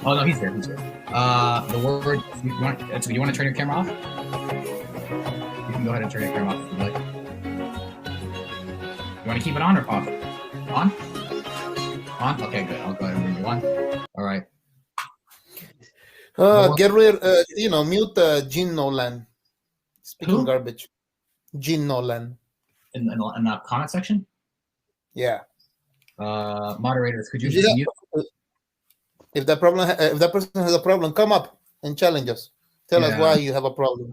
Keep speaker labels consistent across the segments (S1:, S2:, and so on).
S1: Oh no, he's there. He's there. The word. You want to turn your camera off? You can go ahead and turn your camera off if you like. You want to keep it on or off? On? On? Okay, good. I'll go ahead and bring you on. All right.
S2: Get rid, mute Gene Nolan. Speaking
S1: Who?
S2: garbage. Gene Nolan.
S1: In the comment section?
S2: Yeah.
S1: Moderators, could you just mute?
S2: If that person has a problem, come up and challenge us. Tell us why you have a problem.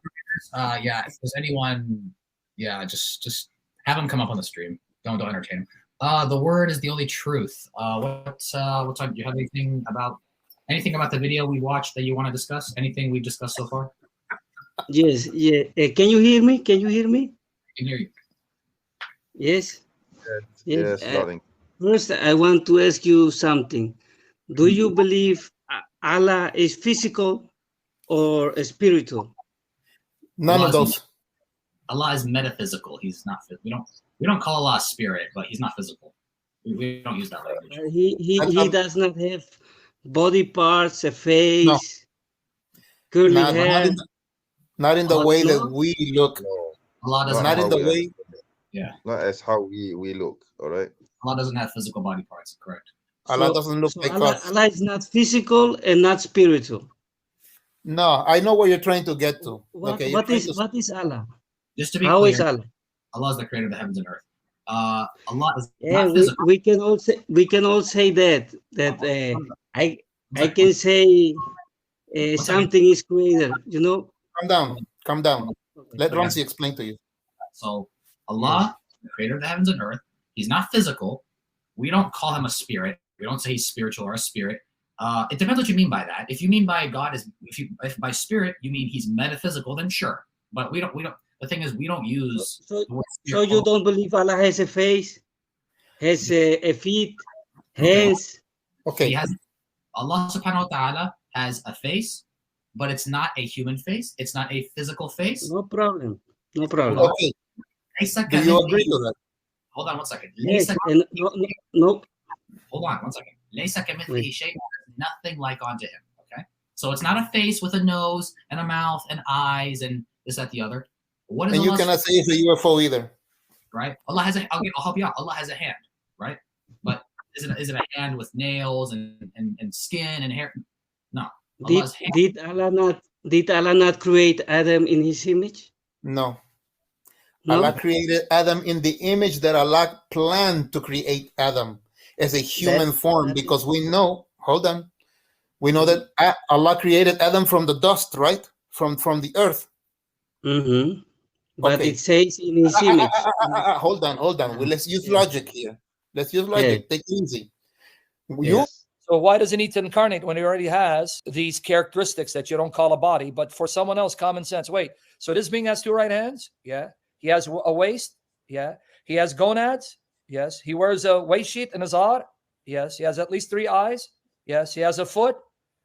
S1: Yeah. If there's anyone, just have them come up on the stream. Don't entertain them. The word is the only truth. What's on? Do you have anything about the video we watched that you want to discuss? Anything we've discussed so far?
S3: Yes. Yeah. Can you hear me? Can you hear me?
S1: I can hear you.
S3: Yes.
S4: Yes.
S3: First, I want to ask you something. Do you believe Allah is physical or spiritual?
S2: None of those.
S1: Allah is metaphysical. He's not. We don't call Allah a spirit, but he's not physical. We don't use that language.
S3: He does not have body parts, a face, curly hair.
S2: Not in the way that we look.
S1: Allah doesn't.
S2: Not in the way.
S1: Yeah.
S4: Not as how we look. All right.
S1: Allah doesn't have physical body parts. Correct.
S2: Allah doesn't look like us.
S3: Allah is not physical and not spiritual.
S2: No, I know where you're trying to get to.
S3: What is Allah?
S1: Just to be
S3: How
S1: clear,
S3: is Allah?
S1: Allah is the creator of the heavens and earth. Allah is not physical.
S3: we can all say that I can say something is created.
S2: Calm down. Let Ramsey explain to you.
S1: So Allah, the creator of the heavens and earth, he's not physical. We don't call him a spirit. We don't say he's spiritual or a spirit. It depends what you mean by that. If you mean by God if by spirit you mean he's metaphysical, then sure. But we don't. The thing is, we don't use.
S3: So you don't believe Allah has a face, has a feet, hands?
S2: Okay.
S1: Allah Subhanahu wa Taala has a face, but it's not a human face. It's not a physical face.
S3: No problem.
S2: Okay. Do you agree to that?
S1: Hold on one second.
S3: Yes.
S1: No. Hold on one second. Nothing like unto him. Okay. So it's not a face with a nose and a mouth and eyes and this, that, the other. What is
S2: and you cannot say it's a UFO either.
S1: Right? Allah has I'll help you out. Allah has a hand, right? But is it a hand with nails and skin and hair? No.
S3: Did Allah not create Adam in his image?
S2: No. Allah created Adam in the image that Allah planned to create Adam as a human form, because we know that Allah created Adam from the dust, right? From the earth.
S3: Mm-hmm. But it says in his image.
S2: Hold on. Well, let's use logic here. Let's use logic. Take it easy.
S5: So why does he need to incarnate when he already has these characteristics that you don't call a body, but for someone else, common sense? Wait, so this being has two right hands? Yeah. He has a waist? Yeah. He has gonads? Yes. He wears a waist sheet and a zar? Yes. He has at least 3 eyes? Yes. He has a foot?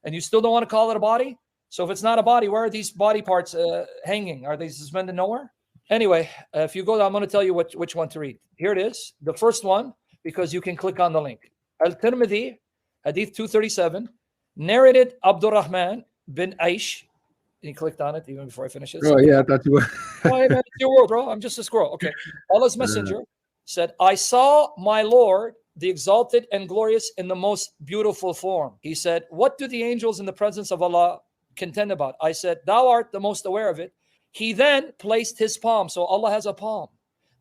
S5: And you still don't want to call it a body? So if it's not a body, where are these body parts hanging? Are they suspended nowhere? Anyway, if you go, I'm going to tell you which one to read. Here it is. The first one, because you can click on the link. Al-Tirmidhi, Hadith 237, narrated Abdurrahman bin Aish. And he clicked on it even before I finish this.
S6: Oh, yeah, I thought you were.
S5: Oh, hey, man, it's your world, bro. I'm just a squirrel. Okay. Allah's messenger said, I saw my Lord, the exalted and glorious, in the most beautiful form. He said, what do the angels in the presence of Allah contend about? I said, thou art the most aware of it. He then placed his palm. So Allah has a palm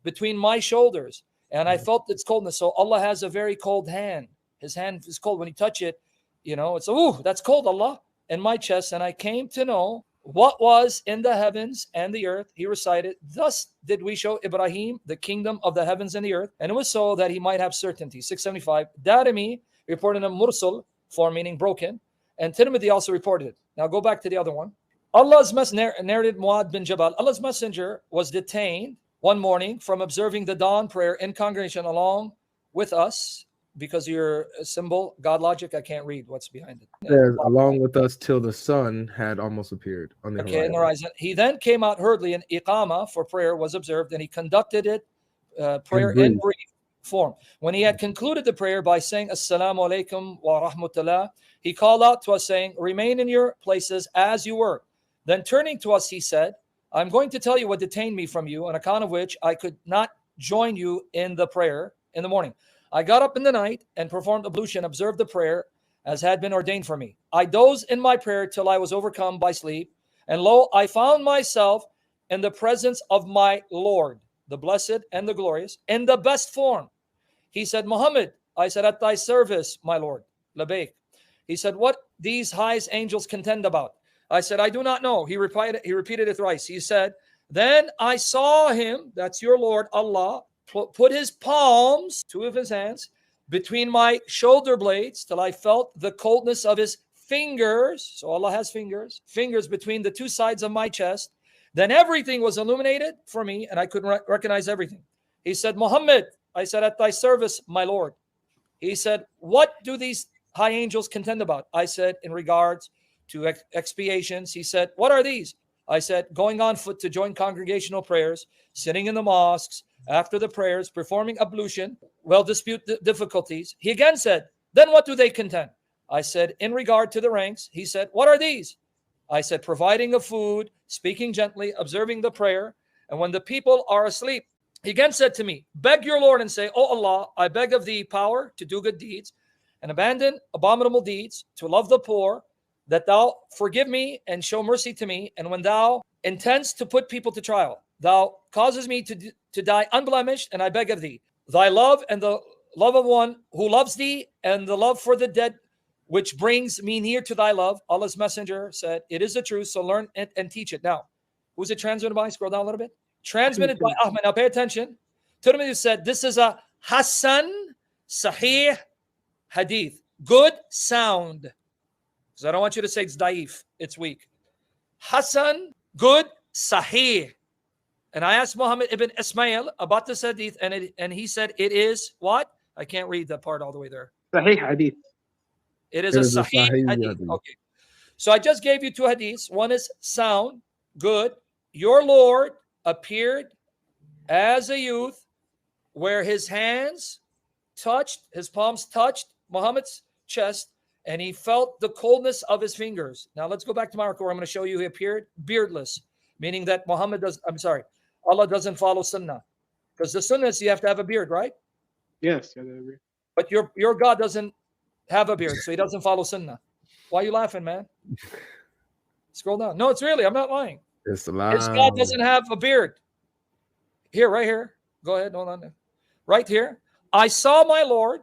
S5: between my shoulders. And I felt its coldness. So Allah has a very cold hand. His hand is cold. When you touch it, it's, ooh, that's cold, Allah, in my chest. And I came to know what was in the heavens and the earth. He recited, thus did we show Ibrahim the kingdom of the heavens and the earth. And it was so that he might have certainty. 675. Darimi reported a mursal form, meaning broken. And Tirmidhi also reported it. Now go back to the other one. Allah's messenger, narrated Muad bin Jabal, Allah's messenger was detained one morning from observing the dawn prayer in congregation along with us. Because your symbol, God logic, I can't read what's behind it.
S6: It says, along with us till the sun had almost appeared on the horizon.
S5: In the horizon. He then came out hurriedly, and iqama for prayer was observed, and he conducted it, prayer in brief, form. When he had concluded the prayer by saying Assalamu alaikum wa rahmatullah, he called out to us saying, remain in your places as you were. Then turning to us, he said, I'm going to tell you what detained me from you, on account of which I could not join you in the prayer in the morning. I got up in the night and performed ablution, observed the prayer as had been ordained for me. I dozed in my prayer till I was overcome by sleep. And lo, I found myself in the presence of my Lord, the blessed and the glorious, in the best form. He said, Muhammad, I said, at thy service, my Lord. Labayk. He said, what these highest angels contend about? I said, I do not know. He repeated it thrice. He said, then I saw him, that's your Lord, Allah, put his palms, two of his hands, between my shoulder blades till I felt the coldness of his fingers. So Allah has fingers between the two sides of my chest. Then everything was illuminated for me and I could recognize everything. He said, Muhammad, I said, at thy service, my Lord. He said, what do these high angels contend about? I said, in regards to expiations. He said, what are these? I said, going on foot to join congregational prayers, sitting in the mosques, after the prayers, performing ablution, dispute the difficulties. He again said, then what do they contend? I said, in regard to the ranks. He said, what are these? I said, providing of food, speaking gently, observing the prayer. And when the people are asleep, he again said to me, beg your Lord and say, O Allah, I beg of thee power to do good deeds and abandon abominable deeds, to love the poor, that thou forgive me and show mercy to me. And when thou intends to put people to trial, thou causes me to die unblemished, and I beg of thee, thy love and the love of one who loves thee, and the love for the dead, which brings me near to thy love. Allah's messenger said, it is the truth, so learn it and teach it. Now, who's it transmitted by? Scroll down a little bit. Transmitted by Ahmed. Now pay attention. Tirmidhi said, this is a Hasan Sahih Hadith. Good sound. Because I don't want you to say it's daif, it's weak. Hasan, good, Sahih. And I asked Muhammad ibn Ismail about this hadith, and he said it is what? I can't read that part all the way there.
S7: Sahih Hadith.
S5: It is a Sahih hadith. Okay. So I just gave you two hadiths. One is sound, good. Your Lord appeared as a youth where his hands touched, his palms touched Muhammad's chest, and he felt the coldness of his fingers. Now let's go back to Marco, where I'm going to show you he appeared beardless, meaning that Allah doesn't follow sunnah. Because the sunnah is you have to have a beard, right?
S7: Yes, I agree.
S5: But your God doesn't have a beard, so he doesn't follow sunnah. Why are you laughing, man? Scroll down. No, it's really, I'm not lying.
S6: It's loud.
S5: His God doesn't have a beard. Here, right here. Go ahead, hold on. Right here. I saw my Lord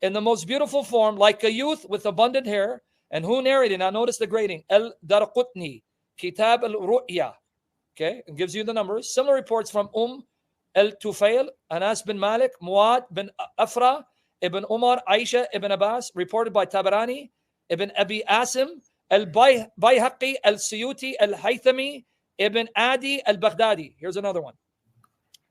S5: in the most beautiful form, like a youth with abundant hair. And who narrated? Now notice the grading. Al-Darqutni, Kitab al-Ru'ya. Okay, it gives you the numbers. Similar reports from al-Tufail, Anas bin Malik, Muad bin Afra, Ibn Umar, Aisha, Ibn Abbas, reported by Tabarani, Ibn Abi Asim, Al-Bayhaqi, Al-Suyuti, Al-Haythami, Ibn Adi, Al-Baghdadi. Here's another one.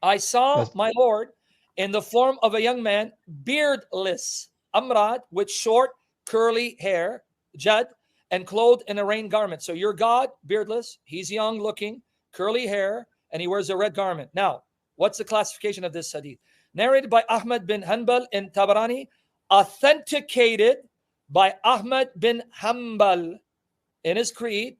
S5: I saw my Lord in the form of a young man, beardless, Amrad, with short, curly hair, Jad, and clothed in a rain garment. So your God, beardless, he's young looking, curly hair, and he wears a red garment. Now, what's the classification of this hadith? Narrated by Ahmad bin Hanbal in Tabarani, authenticated by Ahmad bin Hanbal in his creed,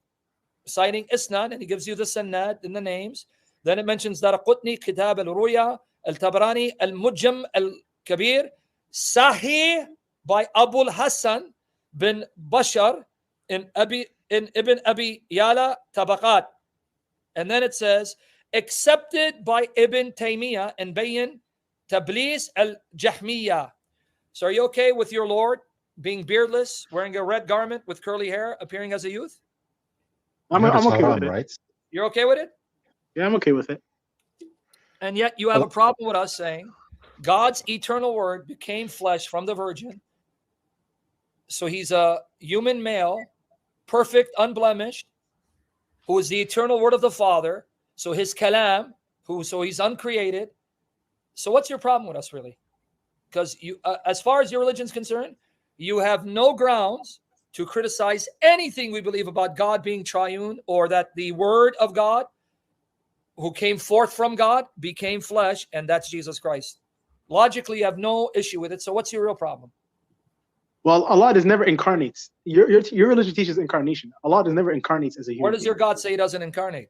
S5: citing Isnad, and he gives you the Sanad in the names. Then it mentions Daraqutni, Kitab al-Ruya, Al-Tabarani, Al-Mujam, Al-Kabir, Sahih by Abu Hassan bin Bashar in Ibn Abi Yala Tabaqat. And then it says, accepted by Ibn Taymiyyah and Bayan Tablis al-Jahmiyyah. So are you okay with your Lord being beardless, wearing a red garment with curly hair, appearing as a youth?
S7: I'm okay with it.
S2: Right?
S5: You're okay with it?
S7: Yeah, I'm okay with it.
S5: And yet you have a problem with us saying God's eternal word became flesh from the virgin. So he's a human male, perfect, unblemished, who is the eternal word of the Father. So his kalam, so he's uncreated. So what's your problem with us, really? Because you, as far as your religion is concerned, you have no grounds to criticize anything we believe about God being triune, or that the word of God, who came forth from God, became flesh, and that's Jesus Christ. Logically, you have no issue with it. So what's your real problem?
S7: Well, Allah does never incarnates. Your religion teaches incarnation. Allah does never incarnates as a human.
S5: Where does your God say he doesn't incarnate?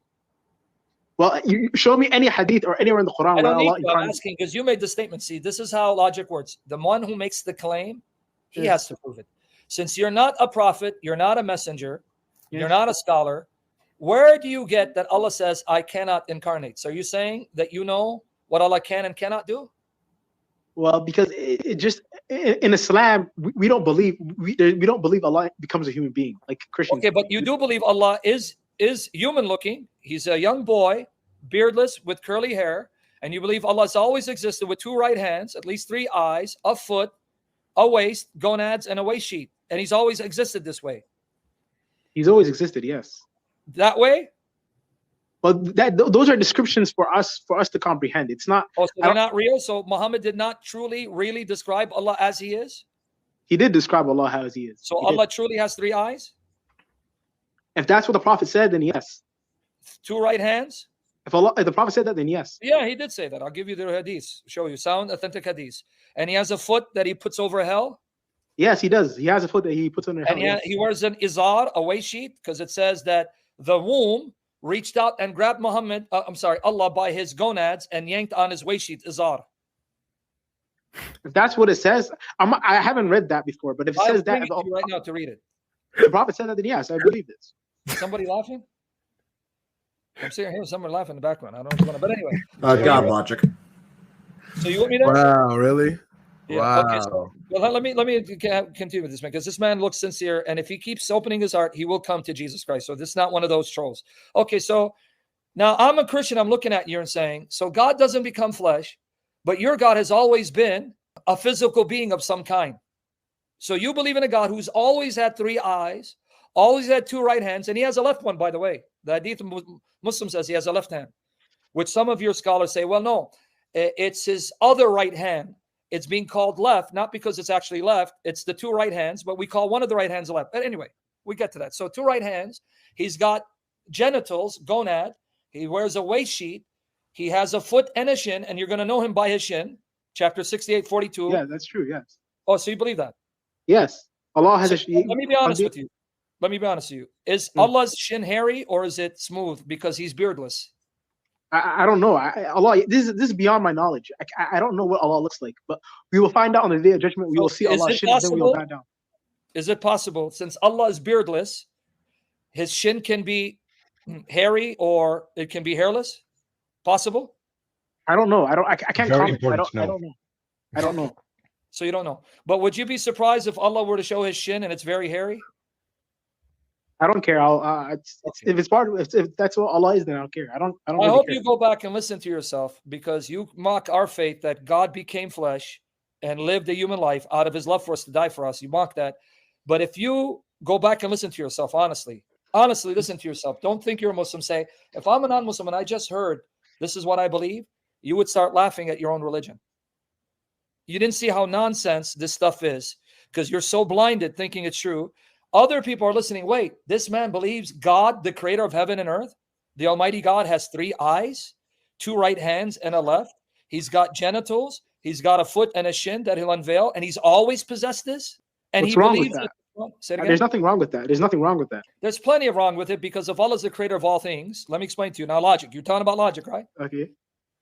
S7: Well, you show me any hadith or anywhere in the Quran
S5: I
S7: where
S5: don't need
S7: Allah
S5: to. I'm
S7: incarnates.
S5: asking because you made the statement. See, this is how logic works. The one who makes the claim, he has to prove it. Since you're not a prophet, you're not a messenger, you're not a scholar, where do you get that Allah says, I cannot incarnate? So are you saying that you know what Allah can and cannot do?
S7: Well, because it just in Islam we don't believe we don't believe Allah becomes a human being like Christians.
S5: Okay, but you do believe Allah is human looking. He's a young boy, beardless with curly hair, and you believe Allah has always existed with 2 right hands, at least 3 eyes, a foot, a waist, gonads, and a waist sheet, and he's always existed this way.
S7: He's always existed, yes.
S5: That way?
S7: Well, those are descriptions for us to comprehend. It's not.
S5: Oh, so they're not real. So Muhammad did not truly, really describe Allah as he is.
S7: He did describe Allah as he is.
S5: So Allah truly has 3 eyes.
S7: If that's what the Prophet said, then yes.
S5: 2 right hands.
S7: If the Prophet said that, then yes.
S5: Yeah, he did say that. I'll give you the hadith. Show you sound authentic hadith. And he has a foot that he puts over hell.
S7: Yes, he does. He has a foot that he puts under hell.
S5: And he wears an izar, a waist sheet, because it says that the womb reached out and grabbed Allah by his gonads and yanked on his waist sheet, izar.
S7: If that's what it says, I haven't read that before, but if it says that,
S5: right now to read it.
S7: The Prophet said that, then yes, I believe this.
S5: Is somebody laughing? I'm hearing someone laughing in the background. I don't know what's going on, but anyway.
S8: God logic.
S5: So you want me to?
S6: Wow, really?
S5: Yeah.
S6: Wow.
S5: Okay, so, well, let me continue with this man, because this man looks sincere, and if he keeps opening his heart, he will come to Jesus Christ. So this is not one of those trolls. Okay, so now I'm a Christian. I'm looking at you and saying, so God doesn't become flesh, but your God has always been a physical being of some kind. So you believe in a God who's always had 3 eyes, always had 2 right hands, and he has a left one, by the way. The Hadith Muslim says he has a left hand, which some of your scholars say, well, no, it's his other right hand. It's being called left, not because it's actually left. It's the 2 right hands, but we call one of the right hands left. But anyway, we get to that. So 2 right hands. He's got genitals, gonad. He wears a waist sheet. He has a foot and a shin, and you're going to know him by his shin. Chapter 68, 42.
S7: Yeah, that's true, yes.
S5: Oh, so you believe that?
S7: Yes. Allah has
S5: So, let me be honest with you. Let me be honest with you. Is Allah's shin hairy or is it smooth because he's beardless?
S7: I don't know. Allah, this is beyond my knowledge. I don't know what Allah looks like, but we will find out on the day of judgment. We will see Allah's shin, and then we will bow down.
S5: Is it possible, since Allah is beardless, his shin can be hairy or it can be hairless? Possible?
S7: I don't know. I can't
S9: Very
S7: comment.
S9: important to know.
S7: I don't know.
S5: So you don't know. But would you be surprised if Allah were to show his shin and it's very hairy?
S7: I don't care. If it's part of, if that's what Allah is, then I don't care. I don't
S5: I
S7: really
S5: hope
S7: care.
S5: you go back and listen to yourself, because you mock our faith that God became flesh and lived a human life out of his love for us to die for us. You mock that. But if you go back and listen to yourself, honestly listen to yourself. Don't think you're a Muslim. Say, if I'm a non-Muslim and I just heard this is what I believe, you would start laughing at your own religion. You didn't see how nonsense this stuff is because you're so blinded thinking it's true. Other people are listening. Wait, this man believes God, the creator of heaven and earth, the Almighty God, has 3 eyes, 2 right hands, and a left. He's got genitals. He's got a foot and a shin that he'll unveil, and he's always possessed this. And
S7: What's
S5: he
S7: wrong
S5: believes
S7: with that?
S5: Say it again.
S7: There's nothing wrong with that. There's nothing wrong with that.
S5: There's plenty of wrong with it, because if Allah is the creator of all things, let me explain to you. Now, logic. You're talking about logic, right?
S7: Okay.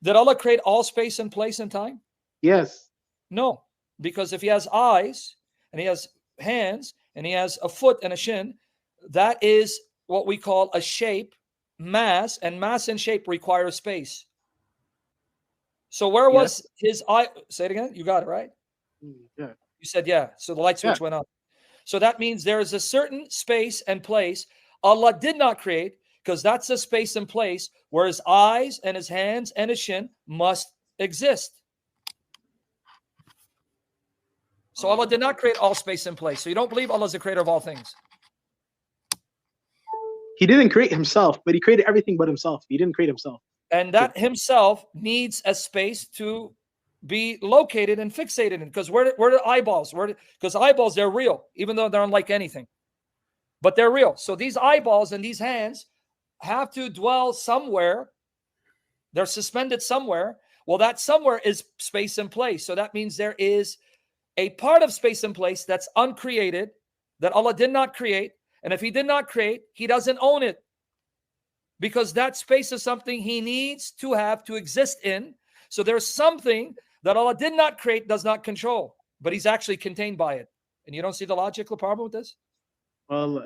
S5: Did Allah create all space and place and time?
S7: Yes.
S5: No, because if he has eyes and he has hands and he has a foot and a shin, that is what we call a shape, mass, and mass and shape require space. So where was his eye? Say it again. You got it, right?
S7: Yeah.
S5: You said yeah. So the light switch went up. So that means there is a certain space and place Allah did not create, because that's the space and place where his eyes and his hands and his shin must exist. So Allah did not create all space and place. So you don't believe Allah is the creator of all things.
S7: He didn't create himself, but he created everything but himself. He didn't create himself.
S5: And that himself needs a space to be located and fixated in. Because where are eyeballs? Because eyeballs, they're real, even though they're unlike anything. But they're real. So these eyeballs and these hands have to dwell somewhere. They're suspended somewhere Well, that somewhere is space and place. So that means there is a part of space and place that's uncreated, that Allah did not create. And if he did not create, he doesn't own it. Because that space is something he needs to have to exist in. So there's something that Allah did not create, does not control, but he's actually contained by it. And you don't see the logical problem with this?
S7: Well,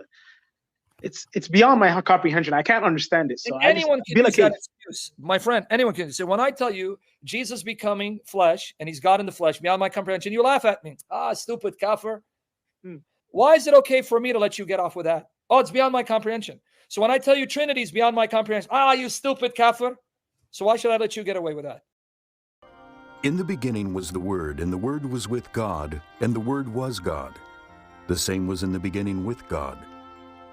S7: it's beyond my comprehension. I can't understand it. So
S5: anyone can use that excuse, my friend. Anyone can say, when I tell you Jesus becoming flesh and he's God in the flesh, beyond my comprehension, you laugh at me. Stupid kafir. Why is it okay for me to let you get off with that? Oh, it's beyond my comprehension. So when I tell you Trinity is beyond my comprehension, you stupid kafir. So why should I let you get away with that?
S8: In the beginning was the Word, and the Word was with God, and the Word was God. The same was in the beginning with God.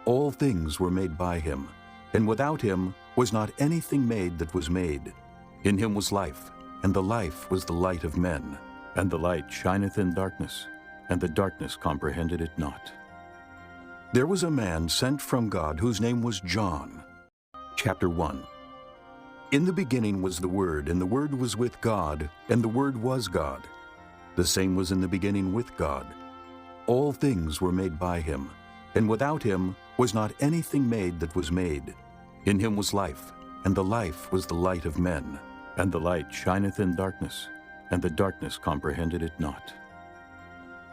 S8: All things were made by him, and without him was not anything made that was made. In him was life, and the life was the light of men. And the light shineth in darkness, and the darkness comprehended it not. There was a man sent from God whose name was John. Chapter 1. In the beginning was the Word, and the Word was with God, and the Word was God. The same was in the beginning with God. All things were made by him, and without him was not anything made that was made. In him was life, and the life was the light of men. And the light shineth in darkness, and the darkness comprehended it not.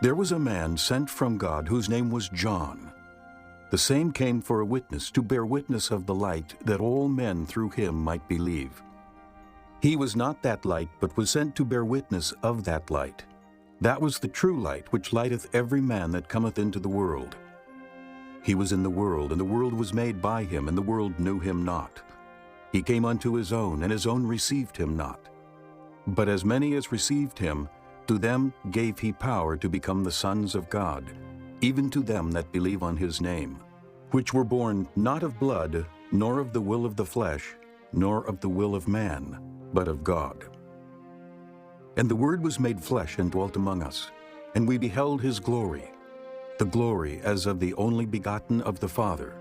S8: There was a man sent from God whose name was John. The same came for a witness, to bear witness of the light, that all men through him might believe. He was not that light, but was sent to bear witness of that light. That was the true light, which lighteth every man that cometh into the world. He was in the world, and the world was made by him, and the world knew him not. He came unto his own, and his own received him not. But as many as received him, to them gave he power to become the sons of God, even to them that believe on his name, which were born not of blood, nor of the will of the flesh, nor of the will of man, but of God. And the Word was made flesh and dwelt among us, and we beheld his glory, the glory as of the only begotten of the Father,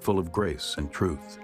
S8: full of grace and truth.